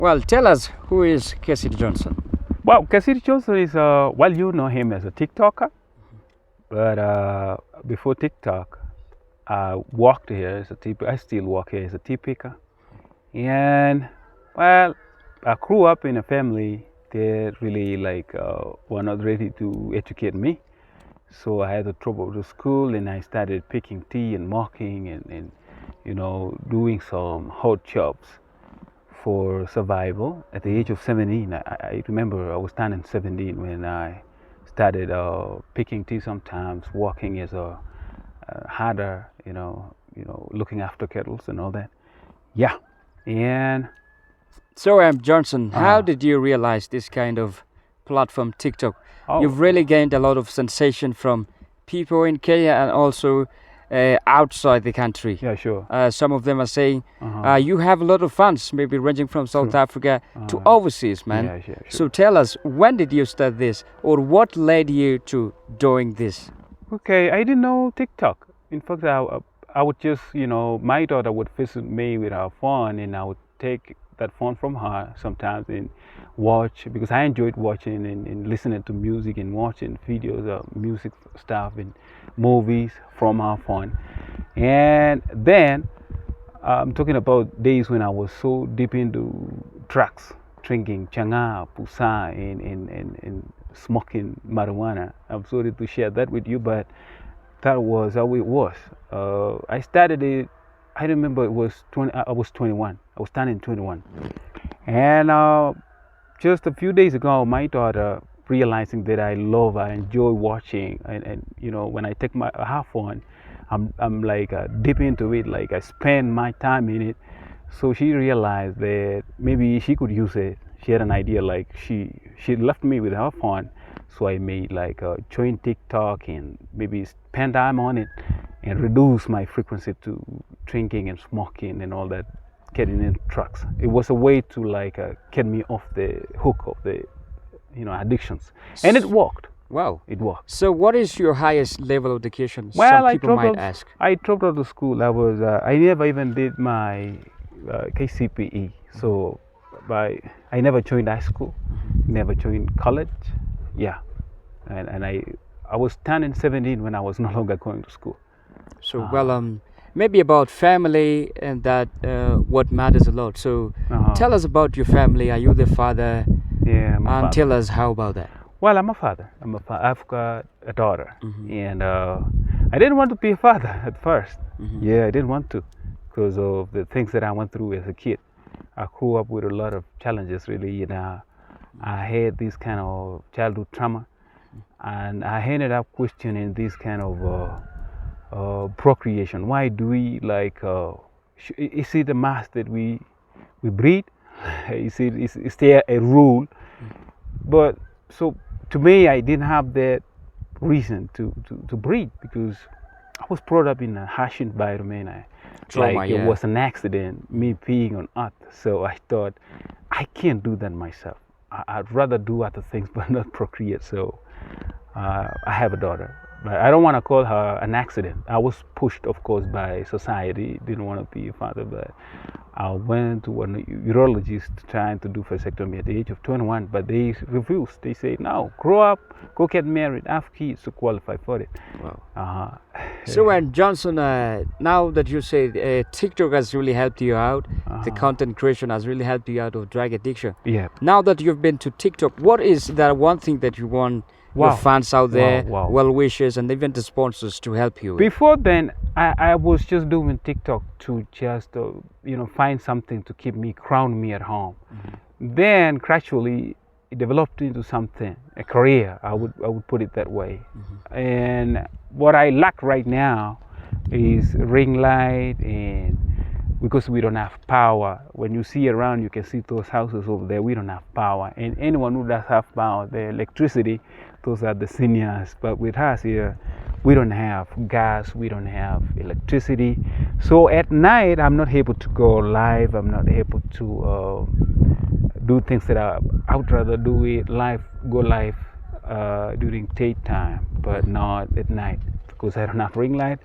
Well, tell us, who is KHESIR Johnson? Well, KHESIR Johnson is, well, you know him as a TikToker, but before TikTok, I worked here as a I still work here as a tea picker. And, well, I grew up in a family that really were not ready to educate me. So I had to trouble to school, and I started picking tea and mocking and doing some hot jobs for survival. At the age of 17, I remember I was turning 17 when I started picking tea sometimes, working as a herder, looking after kettles and all that. Yeah. And so, Johnson, how did you realize this kind of platform, TikTok? You've really gained a lot of sensation from people in Kenya and also outside the country. Yeah, sure. Some of them are saying you have a lot of fans, maybe ranging from South Africa to overseas, man. Yeah, sure. So tell us, when did you start this, or what led you to doing this? Okay, I didn't know TikTok. In fact, I would just, my daughter would visit me with her phone, and I would take that phone from her sometimes and watch, because I enjoyed watching and listening to music and watching videos of music stuff and movies from her phone. And then I'm talking about days when I was so deep into drugs, drinking changa, pusa, and smoking marijuana. I'm sorry to share that with you, but that was how it was. I started it, I remember it was I was 21. I was turning 21. And just a few days ago, my daughter, realizing that I enjoy watching, and when I take her phone, I'm like deep into it, like I spend my time in it. So she realized that maybe she could use it. She had an idea, like she left me with her phone. So I made join TikTok and maybe spend time on it and reduce my frequency to drinking and smoking and all that, getting in trucks. It was a way to get me off the hook of the addictions, and it worked. Wow, it worked. So what is your highest level of education? Well, some people might ask. I dropped out of school. I never even did my KCPE. So I never joined high school, never joined college. Yeah, and I was turning 17 when I was no longer going to school. So maybe about family, and that what matters a lot. So tell us about your family. Are you the father? Yeah, I'm a father. Tell us how about that. Well, I'm a father. I've got a daughter, and I didn't want to be a father at first. Yeah, I didn't want to, because of the things that I went through as a kid. I grew up with a lot of challenges, really. I had this kind of childhood trauma, and I ended up questioning this kind of procreation. Why do we is it a must that we breed? Is there a rule? But so to me, I didn't have that reason to breed, because I was brought up in a harsh environment. It was an accident, me peeing on earth. So I thought, I can't do that myself. I'd rather do other things but not procreate. So I have a daughter, but I don't want to call her an accident. I was pushed, of course, by society. Didn't want to be a father, but I went to a urologist trying to do vasectomy at the age of 21, but they refused. They said, no, grow up, go get married, have kids to qualify for it. Wow. So, Johnson, now that you say TikTok has really helped you out, the content creation has really helped you out of drug addiction. Yeah. Now that you've been to TikTok, what is that one thing that you want your fans out there, well-wishers, and even the sponsors to help you with? Before then, I was just doing TikTok to just, find something to keep me, ground me at home. Then gradually it developed into something, a career. I would put it that way. And what I lack right now is ring light, and because we don't have power. When you see around, you can see those houses over there. We don't have power, and anyone who does have power, the electricity, those are the seniors. But with us here, we don't have gas, we don't have electricity. So at night, I'm not able to go live. I'm not able to do things that I would rather do it live, go live during daytime, but not at night, because I don't have ring light,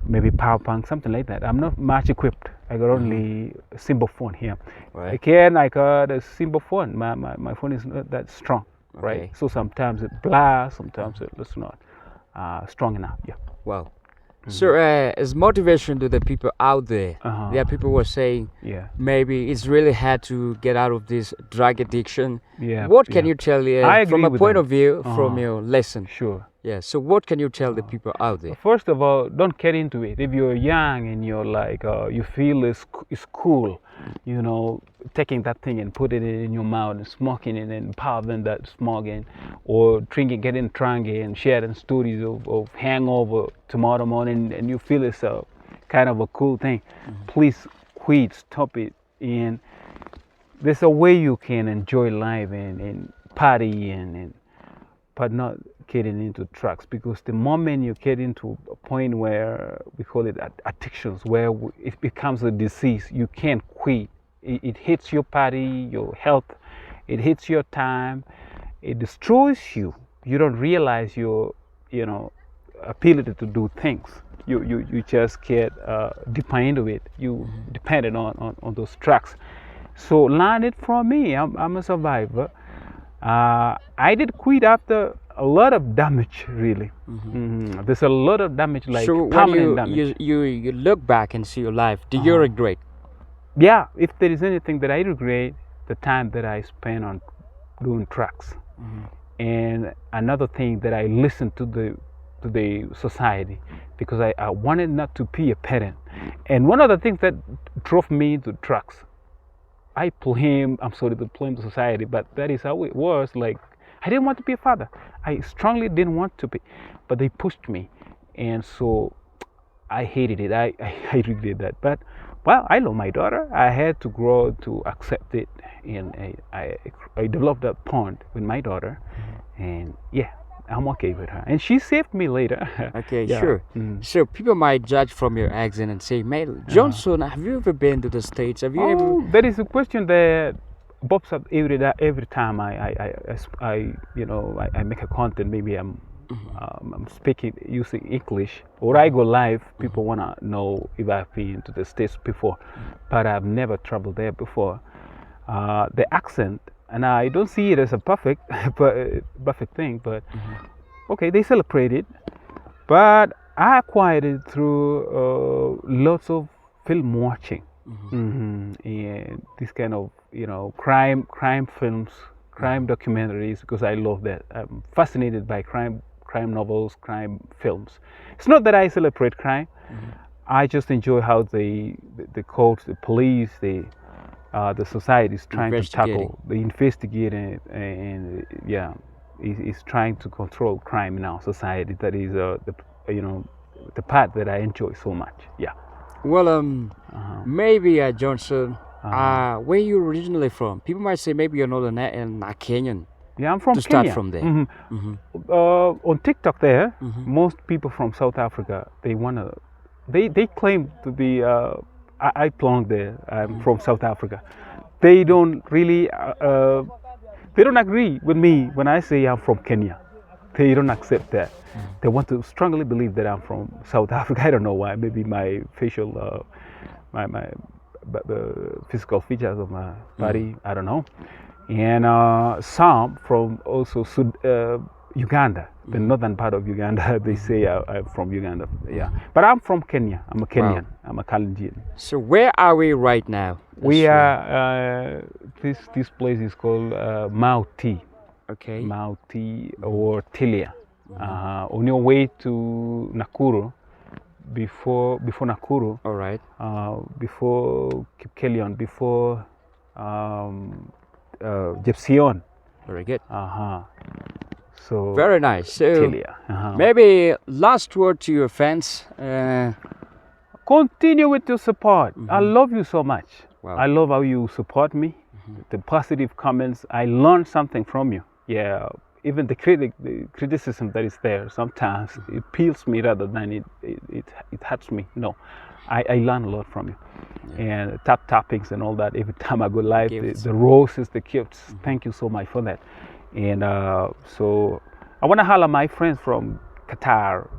maybe power bank, something like that. I'm not much equipped I got only a simple phone here. Right. Again, I got a simple phone. My phone is not that strong, right? Okay. So sometimes it blasts, sometimes it's not strong enough. Yeah. Wow. So, as motivation to the people out there, there are people who are saying, Yeah. maybe it's really hard to get out of this drug addiction. Yeah. What can yeah. you tell I from agree a with point them. of view from your lesson? Sure. Yeah. So, what can you tell the people out there? First of all, don't get into it. If you're young and you're like, you feel it's cool, you know, taking that thing and put it in your mouth and smoking it and puffing that smoke in, or drinking, getting drunk and sharing stories of hangover tomorrow morning, and you feel it's a kind of a cool thing. Please quit, stop it. And there's a way you can enjoy life and party but not getting into drugs, because the moment you get into a point where we call it addictions, where it becomes a disease, you can't quit. It hits your body, your health, it hits your time, it destroys you. You don't realize your ability to do things. You just get dependent with it. You dependent on those drugs. So learn it from me. I'm a survivor. I did quit after a lot of damage, really. There's a lot of damage, like So, when permanent damage. you look back and see your life, do you regret? Yeah, if there is anything that I regret, the time that I spent on doing drugs. And another thing, that I listened to the society, because I wanted not to be a parent. And one of the things that drove me to drugs, I'm sorry to blame the society, but that is how it was. Like, I didn't want to be a father. I strongly didn't want to be, but they pushed me, and so I hated it. I regret that. But well, I love my daughter. I had to grow to accept it, and I developed a bond with my daughter, and yeah, I'm okay with her, and she saved me later. Okay, Yeah. sure. So people might judge from your accent and say, "Man, Johnson, have you ever been to the States? Have you ever?" That is a question that pops up every time I make a content. Maybe I'm speaking using English, or I go live. People wanna know if I've been to the States before, but I've never traveled there before. The accent, and I don't see it as a perfect thing, but okay, they celebrate it. But I acquired it through lots of film watching, and this kind of crime films, crime documentaries, because I love that. I'm fascinated by crime novels, crime films. It's not that I celebrate crime. I just enjoy how the courts, the police, the society is trying to tackle, investigate, and yeah, is trying to control crime in our society. That is the part that I enjoy so much. Yeah. Well, maybe Johnson, where you originally from? People might say maybe you're not a Kenyan. Yeah, I'm from to Kenya. start from there. On TikTok, there, most people from South Africa, they claim to be. I belong there. I'm from South Africa. They don't really. They don't agree with me when I say I'm from Kenya. They don't accept that. They want to strongly believe that I'm from South Africa. I don't know why. Maybe my facial, the physical features of my body. I don't know. And some from also Uganda, the northern part of Uganda. They say I'm from Uganda. Yeah, but I'm from Kenya. I'm a Kenyan. Wow. I'm a Kalenjin. So where are we right now? We are. This place is called Mauti. Okay. Mauti or Tilia. On your way to Nakuru, before Nakuru. All right. Before Kipkelion, before JOHSON. Very good. So very nice. So Tilia. Maybe last word to your fans. Continue with your support. I love you so much. Wow. I love how you support me. The positive comments. I learned something from you. Yeah. Even the criticism that is there, sometimes it peels me rather than it hurts me. No, I learn a lot from you. And toppings and all that. Every time I go live, the roses, the gifts. Thank you so much for that. And so I want to holler my friends from Qatar,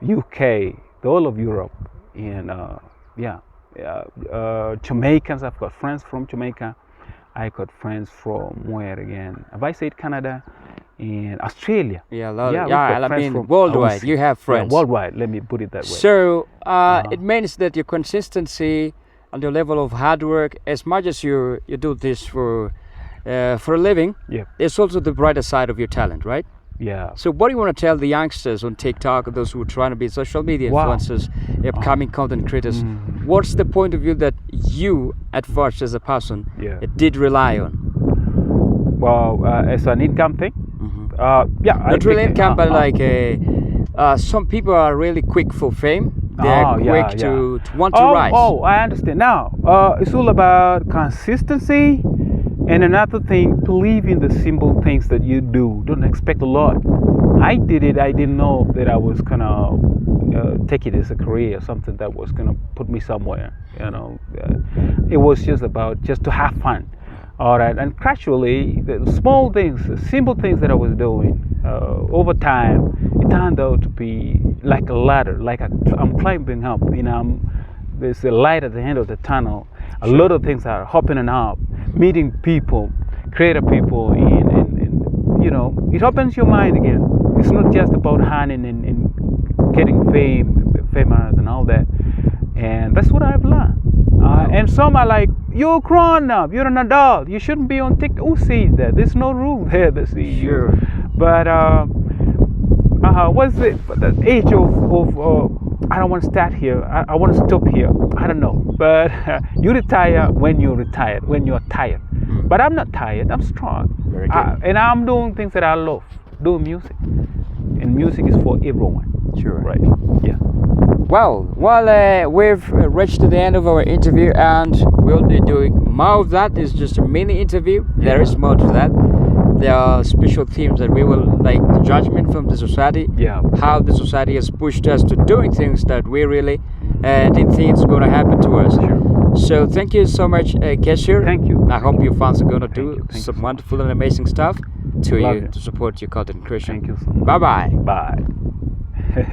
UK, the whole of Europe, and Jamaicans. I've got friends from Jamaica. I got friends from where again? Have I said Canada and Australia? Yeah, we've got I friends mean from worldwide. overseas. You have Yeah, friends. worldwide. Let me put it that way. So it means that your consistency and your level of hard work, as much as you do this for a living, Yeah. there's also the brighter side of your talent, right? Yeah. So what do you want to tell the youngsters on TikTok, those who are trying to be social media Wow. influencers, upcoming content creators? What's the point of view that you, at first as a person, Yeah. did rely on? Well, as an income thing. Yeah. Not really income, but like some people are really quick for fame. They're quick to want to rise. Oh, I understand now. It's all about consistency, and another thing, believe in the simple things that you do. Don't expect a lot. I did it. I didn't know that I was gonna take it as a career or something that was gonna put me somewhere. You know, it was just about just to have fun. All right, and gradually, the small things, the simple things that I was doing, over time, it turned out to be like a ladder, like I'm climbing up. You know, there's a light at the end of the tunnel. A lot of things are happening up, meeting people, creative people, and you know, it opens your mind again. It's not just about hunting and getting famous and all that. And that's what I've learned. And some are like, you're grown up, you're an adult, you shouldn't be on TikTok. Who sees that? There's no rule there that sees you. But what's it? The age of I don't want to start here. I want to stop here. I don't know. But you retire when you're retired, when you're tired. But I'm not tired. I'm strong. Very good. And I'm doing things that I love. Doing music. And music is for everyone. Sure. Right. Yeah. Well, we've reached to the end of our interview, and we'll be doing more of that. It's just a mini interview. There is more to that. There are special themes that we will, like the judgment from the society, how the society has pushed us to doing things that we really didn't think it's going to happen to us. Sure. So thank you so much, KHESIR. Thank you. I hope your fans are going to do Thank you some so wonderful and amazing stuff to Love you it. to support your content creation. Thank you so much. Bye-bye. Bye.